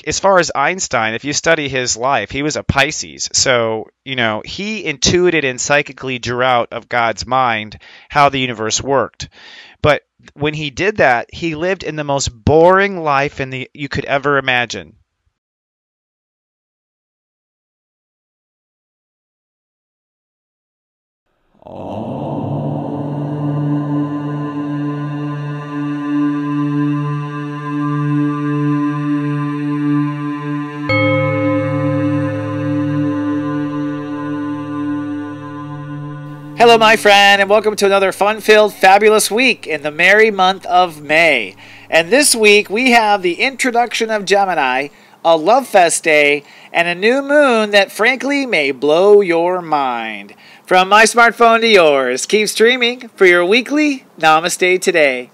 as far as Einstein, if you study his life, he was a Pisces. So, he intuited and psychically drew out of God's mind how the universe worked. But when he did that, he lived in the most boring life you could ever imagine. Hello, my friend, and welcome to another fun-filled, fabulous week in the merry month of May. And this week, we have the introduction of Gemini, a Love Fest day, and a new moon that, frankly, may blow your mind. From my smartphone to yours, keep streaming for your weekly Namaste Today.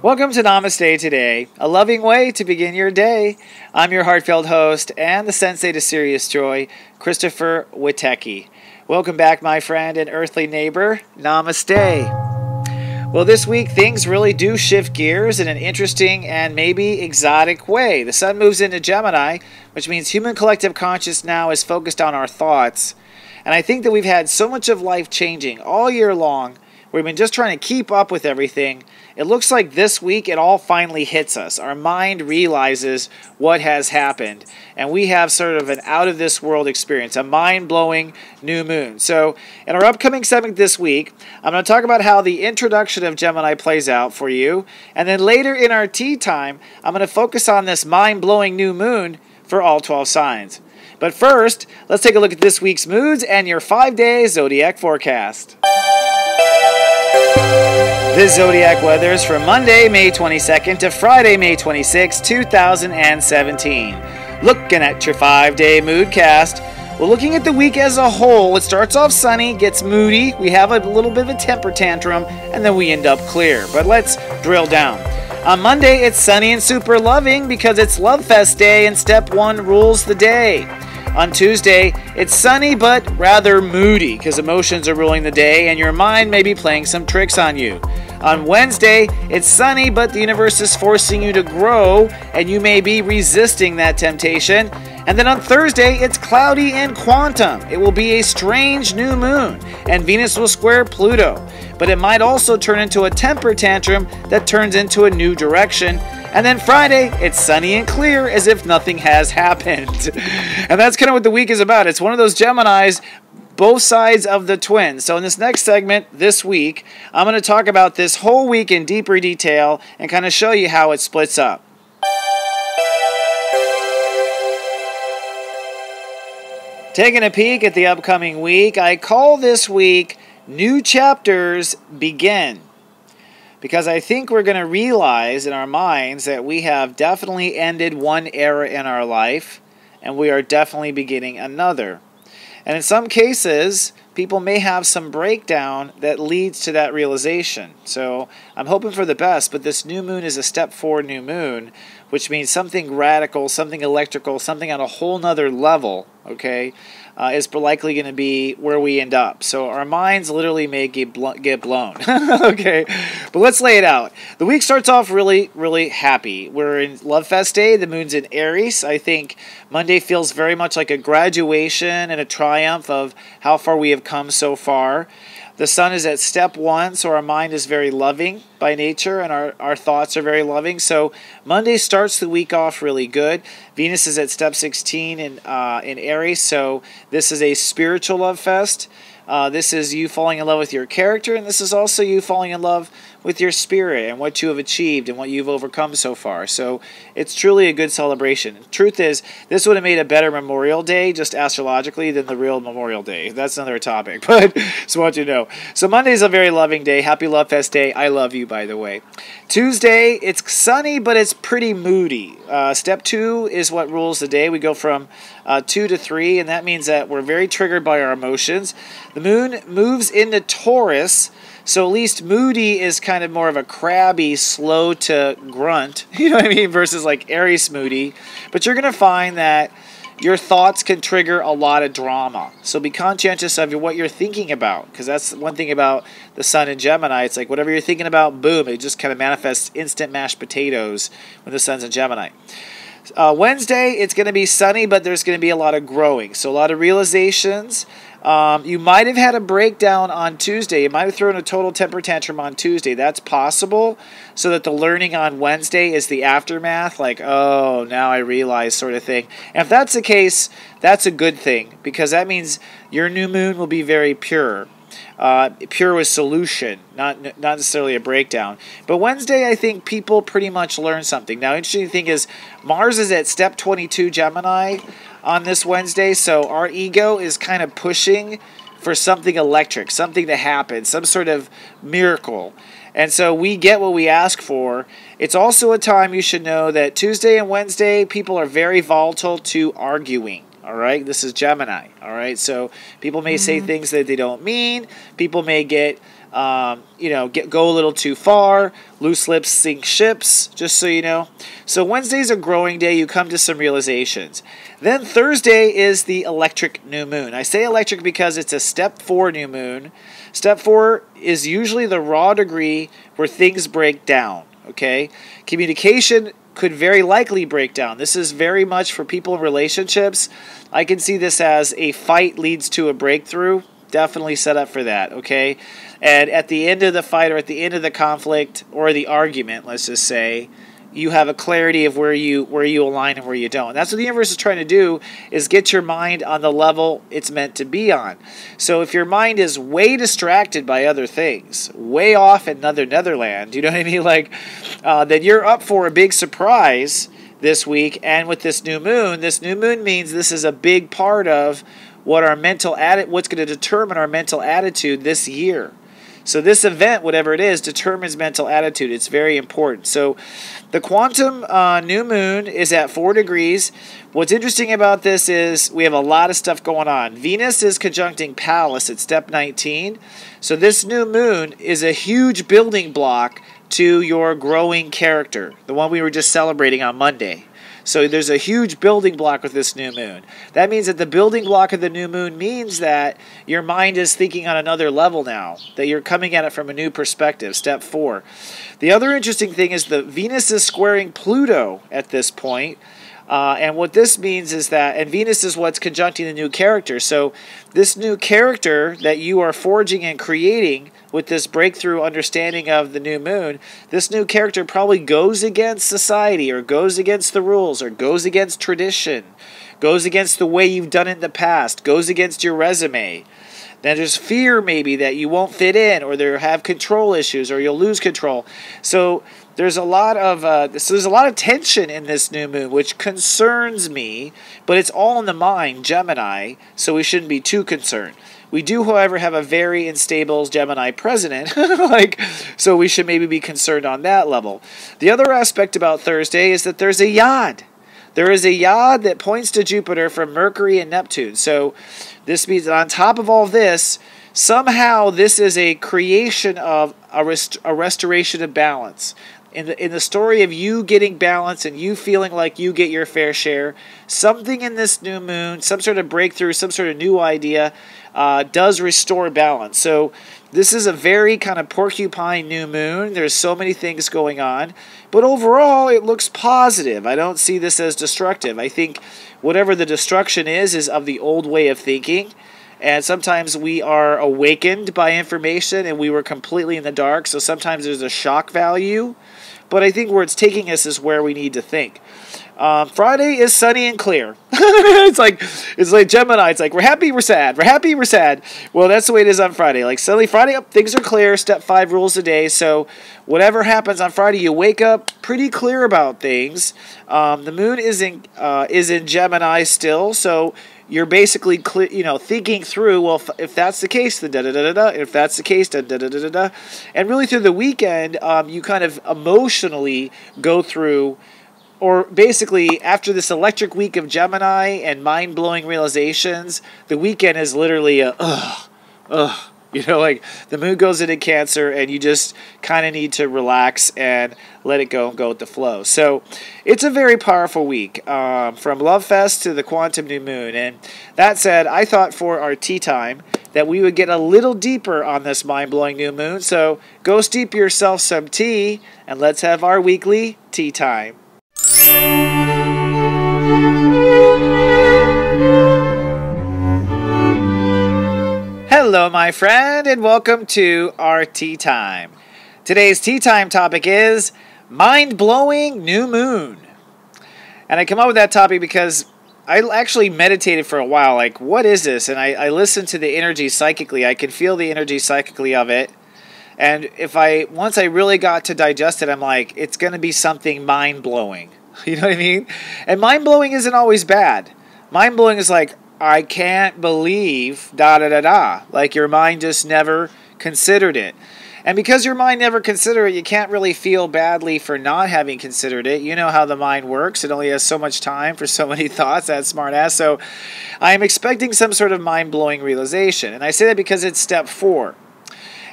Welcome to Namaste Today, a loving way to begin your day. I'm your heartfelt host and the Sensei to Serious Joy, Christopher Witecki. Welcome back, my friend and earthly neighbor. Namaste. Well, this week, things really do shift gears in an interesting and maybe exotic way. The sun moves into Gemini, which means human collective conscious now is focused on our thoughts. And I think that we've had so much of life changing all year long. We've been just trying to keep up with everything. It looks like this week it all finally hits us. Our mind realizes what has happened. And we have sort of an out-of-this-world experience, a mind-blowing new moon. So in our upcoming segment this week, I'm going to talk about how the introduction of Gemini plays out for you. And then later in our tea time, I'm going to focus on this mind-blowing new moon for all 12 signs. But first, let's take a look at this week's moods and your 5-day zodiac forecast. This zodiac weather is from Monday, May 22nd to Friday, May 26, 2017. Looking at your 5-day mood cast. Well, looking at the week as a whole, it starts off sunny, gets moody, we have a little bit of a temper tantrum, and then we end up clear. But let's drill down. On Monday, it's sunny and super loving because it's Love Fest Day and Step 1 rules the day. On Tuesday, it's sunny but rather moody because emotions are ruling the day and your mind may be playing some tricks on you. On Wednesday, it's sunny but the universe is forcing you to grow and you may be resisting that temptation. And then on Thursday, it's cloudy and quantum. It will be a strange new moon and Venus will square Pluto. But it might also turn into a temper tantrum that turns into a new direction. And then Friday, it's sunny and clear as if nothing has happened. And that's kind of what the week is about. It's one of those Geminis, both sides of the twin. So in this next segment, this week, I'm going to talk about this whole week in deeper detail and kind of show you how it splits up. Taking a peek at the upcoming week, I call this week New Chapters Begin. Because I think we're going to realize in our minds that we have definitely ended one era in our life, and we are definitely beginning another. And in some cases, people may have some breakdown that leads to that realization. So I'm hoping for the best, but this new moon is a step 4 new moon, which means something radical, something electrical, something on a whole nother level, okay, is likely going to be where we end up. So our minds literally may get blown. Okay, but let's lay it out. The week starts off really, really happy. We're in Love Fest Day. The moon's in Aries. I think Monday feels very much like a graduation and a triumph of how far we have come so far. The sun is at step 1, so our mind is very loving by nature, and our thoughts are very loving. So Monday starts the week off really good. Venus is at step 16 in Aries, so this is a spiritual love fest. This is you falling in love with your character, and this is also you falling in love with your spirit and what you have achieved and what you've overcome so far. So it's truly a good celebration. Truth is, this would have made a better Memorial Day, just astrologically, than the real Memorial Day. That's another topic, but just want you to know. So Monday is a very loving day. Happy Love Fest Day. I love you, by the way. Tuesday, it's sunny, but it's pretty moody. Step 2 is what rules the day. We go from 2 to 3, and that means that we're very triggered by our emotions. The moon moves into Taurus, So at least moody is kind of more of a crabby, slow to grunt, you know what I mean, versus like Aries moody. But you're going to find that your thoughts can trigger a lot of drama. So be conscientious of what you're thinking about, because that's one thing about the sun in Gemini. It's like whatever you're thinking about, boom, it just kind of manifests instant mashed potatoes when the sun's in Gemini. Wednesday, it's going to be sunny, but there's going to be a lot of growing. So a lot of realizations. You might have had a breakdown on Tuesday. You might have thrown a total temper tantrum on Tuesday. That's possible, so that the learning on Wednesday is the aftermath, like, oh, now I realize sort of thing. And if that's the case, that's a good thing, because that means your new moon will be very pure. Pure with solution, not necessarily a breakdown. But Wednesday, I think people pretty much learn something. Now, interesting thing is Mars is at step 22 Gemini on this Wednesday, so our ego is kind of pushing for something electric, something to happen, some sort of miracle. And so we get what we ask for. It's also a time you should know that Tuesday and Wednesday, people are very volatile to arguing. All right, this is Gemini. All right, so people may say things that they don't mean. People may go a little too far. Loose lips sink ships, just so you know. So Wednesday's a growing day. You come to some realizations. Then Thursday is the electric new moon. I say electric because it's a step 4 new moon. Step 4 is usually the raw degree where things break down. Okay, communication could very likely break down. This is very much for people in relationships. I can see this as a fight leads to a breakthrough. Definitely set up for that, okay? And at the end of the fight, or at the end of the conflict, or the argument, let's just say, you have a clarity of where you align and where you don't. And that's what the universe is trying to do, is get your mind on the level it's meant to be on. So if your mind is way distracted by other things, way off in Netherland, you know what I mean? Then you're up for a big surprise this week. And with this new moon means this is a big part of what's going to determine our mental attitude this year. So this event, whatever it is, determines mental attitude. It's very important. So the quantum new moon is at 4 degrees. What's interesting about this is we have a lot of stuff going on. Venus is conjuncting Pallas at step 19. So this new moon is a huge building block to your growing character, the one we were just celebrating on Monday. So there's a huge building block with this new moon. That means that the building block of the new moon means that your mind is thinking on another level now, that you're coming at it from a new perspective, step 4. The other interesting thing is the Venus is squaring Pluto at this point. And what this means is that, and Venus is what's conjuncting the new character. So this new character that you are forging and creating with this breakthrough understanding of the new moon, this new character probably goes against society, or goes against the rules, or goes against tradition, goes against the way you've done it in the past, goes against your resume. Then there's fear maybe that you won't fit in, or there have control issues, or you'll lose control. So there's a lot of tension in this new moon, which concerns me, but it's all in the mind, Gemini, so we shouldn't be too concerned. We do, however, have a very unstable Gemini president, so we should maybe be concerned on that level. The other aspect about Thursday is that there's a yod. There is a yod that points to Jupiter from Mercury and Neptune. So this means that on top of all this, somehow this is a creation of a restoration of balance. In the story of you getting balance and you feeling like you get your fair share, something in this new moon, some sort of breakthrough, some sort of new idea, does restore balance. So this is a very kind of porcupine new moon. There's so many things going on. But overall, it looks positive. I don't see this as destructive. I think whatever the destruction is of the old way of thinking. And sometimes we are awakened by information and we were completely in the dark. So sometimes there's a shock value. But I think where it's taking us is where we need to think. Friday is sunny and clear. It's like Gemini. It's like we're happy, we're sad. We're happy, we're sad. Well, that's the way it is on Friday. Like suddenly Friday, things are clear. Step 5 rules a day. So whatever happens on Friday, you wake up pretty clear about things. The moon is in Gemini still, so you're basically thinking through, well, if that's the case, then da-da-da-da-da. If that's the case, then da-da-da-da-da. And really through the weekend, you kind of emotionally go through, or basically after this electric week of Gemini and mind-blowing realizations, the weekend is literally a You know, like the moon goes into Cancer and you just kind of need to relax and let it go and go with the flow. So it's a very powerful week, from Love Fest to the Quantum New Moon. And that said, I thought for our tea time that we would get a little deeper on this mind-blowing new moon. So go steep yourself some tea and let's have our weekly tea time. Hello, my friend, and welcome to our tea time. Today's tea time topic is mind-blowing new moon. And I come up with that topic because I actually meditated for a while, like, what is this? And I listened to the energy psychically. I can feel the energy psychically of it. And once I really got to digest it, I'm like, it's going to be something mind-blowing. You know what I mean? And mind-blowing isn't always bad. Mind-blowing is like, I can't believe da-da-da-da. Like your mind just never considered it. And because your mind never considered it, you can't really feel badly for not having considered it. You know how the mind works. It only has so much time for so many thoughts. That's smart ass. So I'm expecting some sort of mind-blowing realization. And I say that because it's step 4.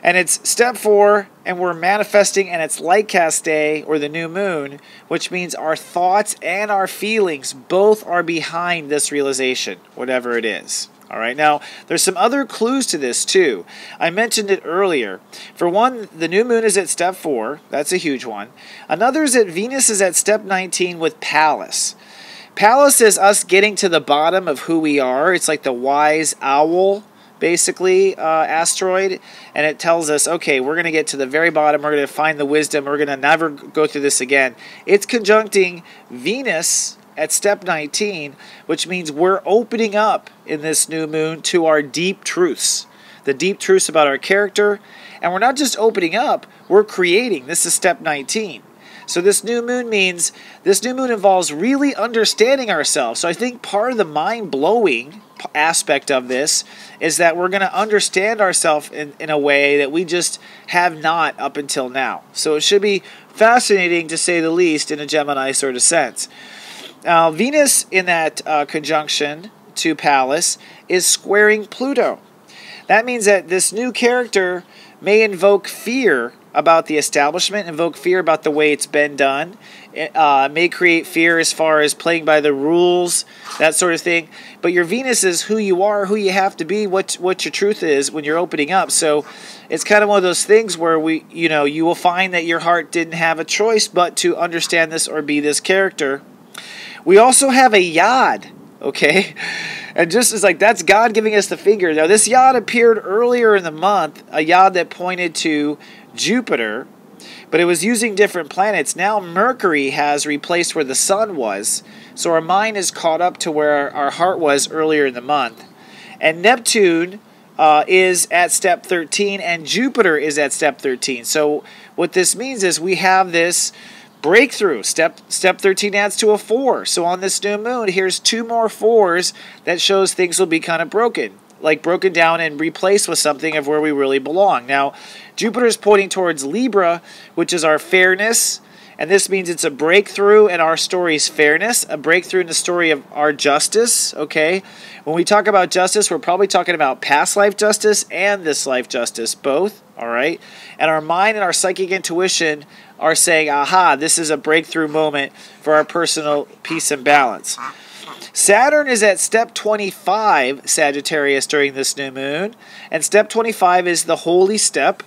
And it's step 4, and we're manifesting, and it's light cast day, or the new moon, which means our thoughts and our feelings both are behind this realization, whatever it is. All right, now, there's some other clues to this, too. I mentioned it earlier. For one, the new moon is at step 4. That's a huge one. Another is that Venus is at step 19 with Pallas. Pallas is us getting to the bottom of who we are. It's like the wise owl, basically, asteroid, and it tells us, okay, we're going to get to the very bottom, we're going to find the wisdom, we're going to never go through this again. It's conjuncting Venus at step 19, which means we're opening up in this new moon to our deep truths, the deep truths about our character, and we're not just opening up, we're creating. This is step 19. So this new moon involves really understanding ourselves. So I think part of the mind-blowing aspect of this is that we're going to understand ourselves in a way that we just have not up until now. So it should be fascinating, to say the least, in a Gemini sort of sense. Venus in that conjunction to Pallas is squaring Pluto. That means that this new character may invoke fear about the establishment, invoke fear about the way it's been done. It may create fear as far as playing by the rules, that sort of thing. But your Venus is who you are, who you have to be, what your truth is when you're opening up. So it's kind of one of those things where you will find that your heart didn't have a choice but to understand this or be this character. We also have a yod, okay? And just as like that's God giving us the finger. Now this yod appeared earlier in the month, a yod that pointed to Jupiter, but it was using different planets. Now Mercury has replaced where the sun was, so our mind is caught up to where our heart was earlier in the month. And Neptune is at step 13, and Jupiter is at step 13. So what this means is we have this breakthrough. Step 13 adds to a 4. So on this new moon, here's 2 more 4s that shows things will be kind of broken down and replaced with something of where we really belong. Now, Jupiter is pointing towards Libra, which is our fairness, and this means it's a breakthrough in our story's fairness, a breakthrough in the story of our justice, okay? When we talk about justice, we're probably talking about past life justice and this life justice, both, all right? And our mind and our psychic intuition are saying, aha, this is a breakthrough moment for our personal peace and balance. Saturn is at step 25, Sagittarius, during this new moon. And step 25 is the holy step.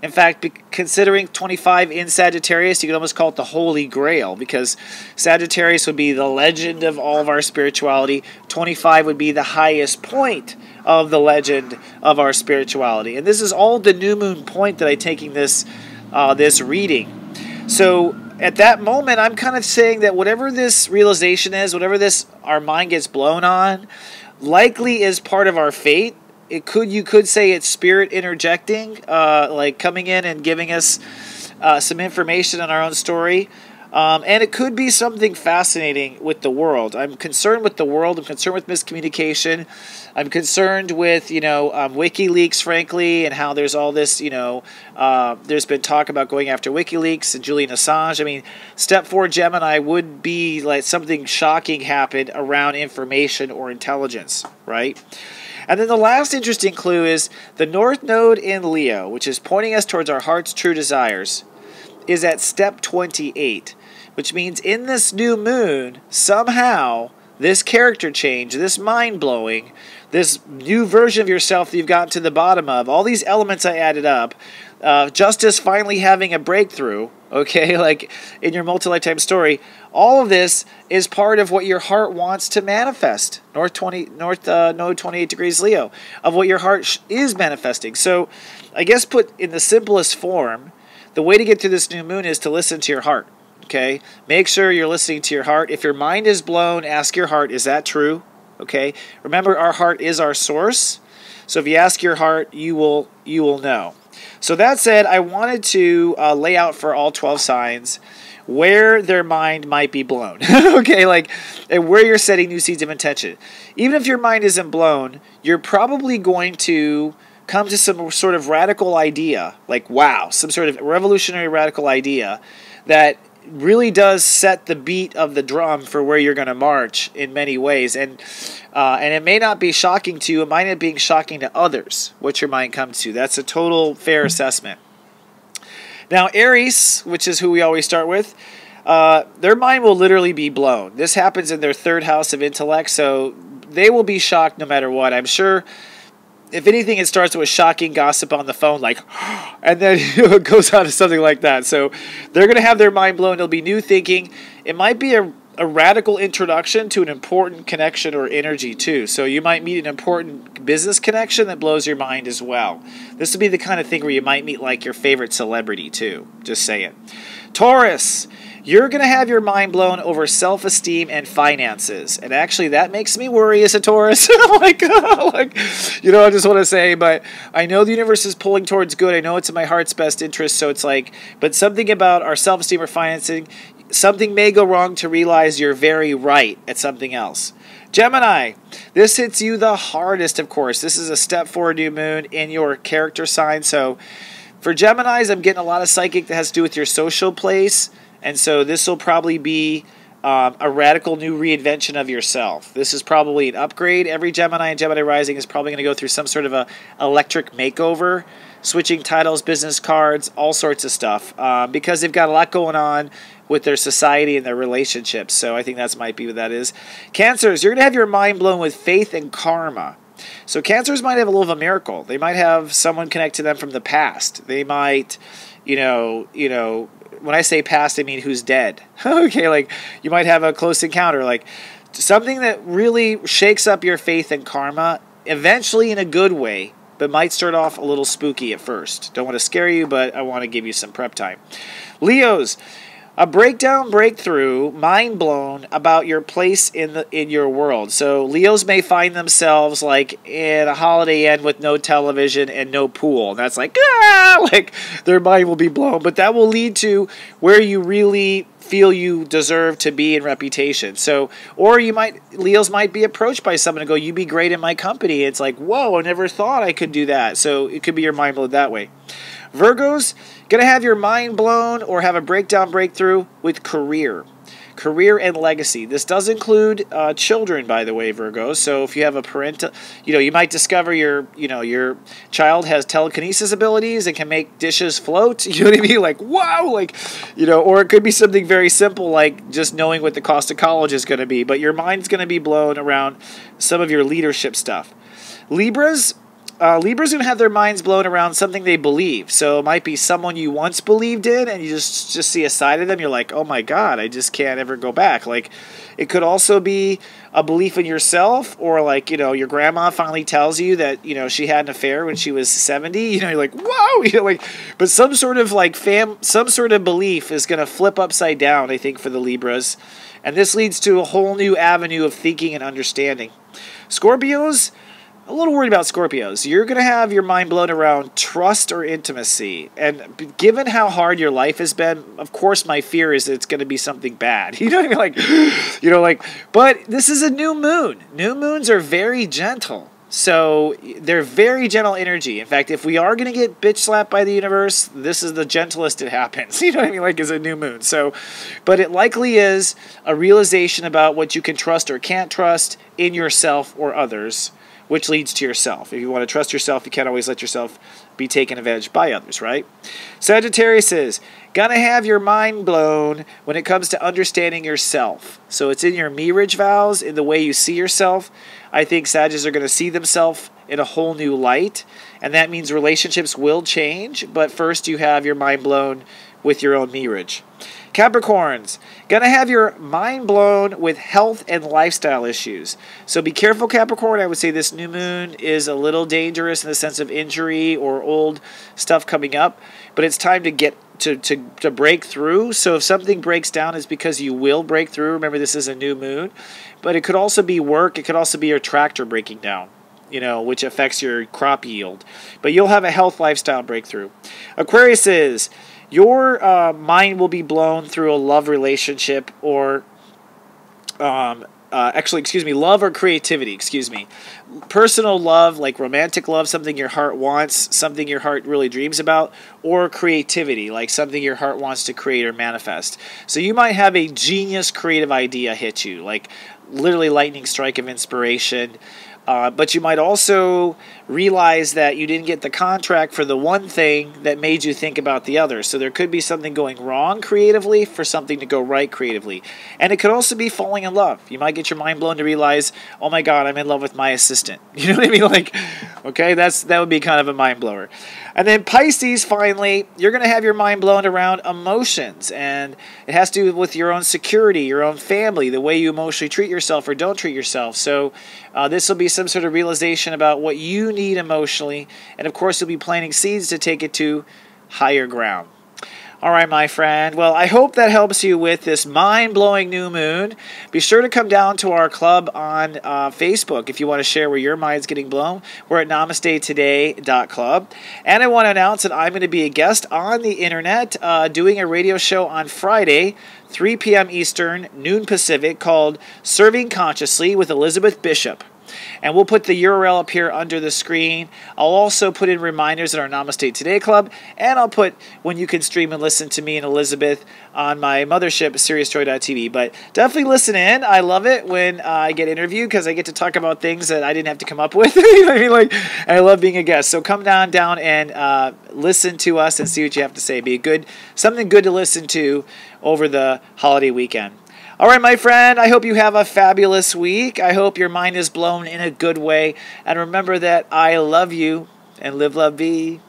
In fact, considering 25 in Sagittarius, you could almost call it the Holy Grail, because Sagittarius would be the legend of all of our spirituality. 25 would be the highest point of the legend of our spirituality. And this is all the new moon point that I'm taking this reading. So at that moment, I'm kind of saying that whatever this realization is, whatever our mind gets blown on, likely is part of our fate. You could say it's spirit interjecting, like coming in and giving us some information on our own story. And it could be something fascinating with the world. I'm concerned with the world. I'm concerned with miscommunication. I'm concerned with, WikiLeaks, frankly, and how there's all this, there's been talk about going after WikiLeaks and Julian Assange. I mean, step 4 Gemini would be like something shocking happened around information or intelligence, right? And then the last interesting clue is the North Node in Leo, which is pointing us towards our heart's true desires, is at step 28, which means in this new moon, somehow, this character change, this mind-blowing, this new version of yourself that you've gotten to the bottom of, all these elements I added up, justice finally having a breakthrough, okay, like in your multi-lifetime story, all of this is part of what your heart wants to manifest. Node 28 degrees Leo, of what your heart is manifesting. So I guess put in the simplest form, the way to get through this new moon is to listen to your heart. Okay? Make sure you're listening to your heart. If your mind is blown, ask your heart, is that true? Okay? Remember, our heart is our source. So if you ask your heart, you will know. So that said, I wanted to lay out for all 12 signs where their mind might be blown. Okay, like, and where you're setting new seeds of intention. Even if your mind isn't blown, you're probably going to come to some sort of radical idea, like, wow, some sort of revolutionary radical idea that really does set the beat of the drum for where you're going to march in many ways. And it may not be shocking to you. It might not be shocking to others what your mind comes to. That's a total fair assessment. Now, Aries, which is who we always start with, their mind will literally be blown. This happens in their third house of intellect, so they will be shocked no matter what. I'm sure, if anything, it starts with shocking gossip on the phone, like, and then it goes on to something like that. So they're going to have their mind blown. It'll be new thinking. It might be a radical introduction to an important connection or energy, too. So you might meet an important business connection that blows your mind as well. This would be the kind of thing where you might meet, like, your favorite celebrity, too. Just saying. Taurus, you're going to have your mind blown over self-esteem and finances. And actually, that makes me worry as a Taurus. I just want to say, but I know the universe is pulling towards good. I know it's in my heart's best interest. So it's like, but something about our self-esteem or financing, something may go wrong to realize you're very right at something else. Gemini, this hits you the hardest, of course. This is a step 4 new moon in your character sign. So for Geminis, I'm getting a lot of psychic that has to do with your social place. And so this will probably be a radical new reinvention of yourself. This is probably an upgrade. Every Gemini and Gemini rising is probably going to go through some sort of a electric makeover, switching titles, business cards, all sorts of stuff, because they've got a lot going on with their society and their relationships. So I think that might be what that is. Cancers, you're going to have your mind blown with faith and karma. So Cancers might have a little of a miracle. They might have someone connect to them from the past. They might, when I say past, I mean who's dead. Okay, like you might have a close encounter, like something that really shakes up your faith and karma, eventually in a good way, but might start off a little spooky at first. Don't want to scare you, but I want to give you some prep time. Leos, a breakthrough, mind blown about your place in your world. So Leos may find themselves like in a Holiday Inn with no television and no pool. And that's like, like their mind will be blown. But that will lead to where you really feel you deserve to be in reputation. So, or Leos might be approached by someone and go, you'd be great in my company. It's like, whoa, I never thought I could do that. So it could be your mind blown that way. Virgos, going to have your mind blown or have a breakthrough with career and legacy. This does include children, by the way, Virgos. So if you have a parental, you might discover your child has telekinesis abilities and can make dishes float. You know what I mean? Like, wow, or it could be something very simple like just knowing what the cost of college is going to be. But your mind's going to be blown around some of your leadership stuff. Libras going to have their minds blown around something they believe. So it might be someone you once believed in and you just see a side of them. You're like, oh my God, I just can't ever go back. Like, it could also be a belief in yourself, or like, your grandma finally tells you that, she had an affair when she was 70. You're like, whoa, but some sort of some sort of belief is going to flip upside down, I think, for the Libras. And this leads to a whole new avenue of thinking and understanding. Scorpios, a little worried about Scorpios. You're going to have your mind blown around trust or intimacy. And given how hard your life has been, of course my fear is that it's going to be something bad. You know what I mean? But this is a new moon. New moons are very gentle. So they're very gentle energy. In fact, if we are going to get bitch slapped by the universe, this is the gentlest it happens. You know what I mean? Is a new moon. So, but it likely is a realization about what you can trust or can't trust in yourself or others, which leads to yourself. If you want to trust yourself, you can't always let yourself be taken advantage by others, right? Sagittarius is gonna have your mind blown when it comes to understanding yourself. So it's in your mirage vows, in the way you see yourself. I think Sagittarius are going to see themselves in a whole new light, and that means relationships will change, but first you have your mind blown with your own mirage. Capricorns, gonna have your mind blown with health and lifestyle issues. So be careful, Capricorn. I would say this new moon is a little dangerous in the sense of injury or old stuff coming up, but it's time to get to break through. So if something breaks down, it's because you will break through. Remember, this is a new moon, but it could also be work. It could also be your tractor breaking down, which affects your crop yield. But you'll have a health lifestyle breakthrough. Aquarius is your mind will be blown through a love relationship or love or creativity, personal love, like romantic love, something your heart wants, something your heart really dreams about, or creativity, like something your heart wants to create or manifest. So you might have a genius creative idea hit you, like literally lightning strike of inspiration. But you might also realize that you didn't get the contract for the one thing that made you think about the other. So there could be something going wrong creatively for something to go right creatively. And it could also be falling in love. You might get your mind blown to realize, oh my God, I'm in love with my assistant. You know what I mean? Like, okay, that would be kind of a mind blower. And then Pisces, finally, you're going to have your mind blown around emotions. And it has to do with your own security, your own family, the way you emotionally treat yourself or don't treat yourself. So this will be some sort of realization about what you need emotionally. And of course, you'll be planting seeds to take it to higher ground. All right, my friend. Well, I hope that helps you with this mind-blowing new moon. Be sure to come down to our club on Facebook if you want to share where your mind's getting blown. We're at namastetoday.club. And I want to announce that I'm going to be a guest on the internet doing a radio show on Friday, 3 p.m. Eastern, noon Pacific, called Serving Consciously with Elizabeth Bishop. And we'll put the URL up here under the screen. I'll also put in reminders in our Namaste Today Club, and I'll put when you can stream and listen to me and Elizabeth on my mothership, SeriousJoy.tv. But definitely listen in. I love it when I get interviewed because I get to talk about things that I didn't have to come up with. You know what I mean? Like, and I love being a guest. So come down and listen to us and see what you have to say. Something good to listen to over the holiday weekend. All right, my friend, I hope you have a fabulous week. I hope your mind is blown in a good way. And remember that I love you, and live, love, be.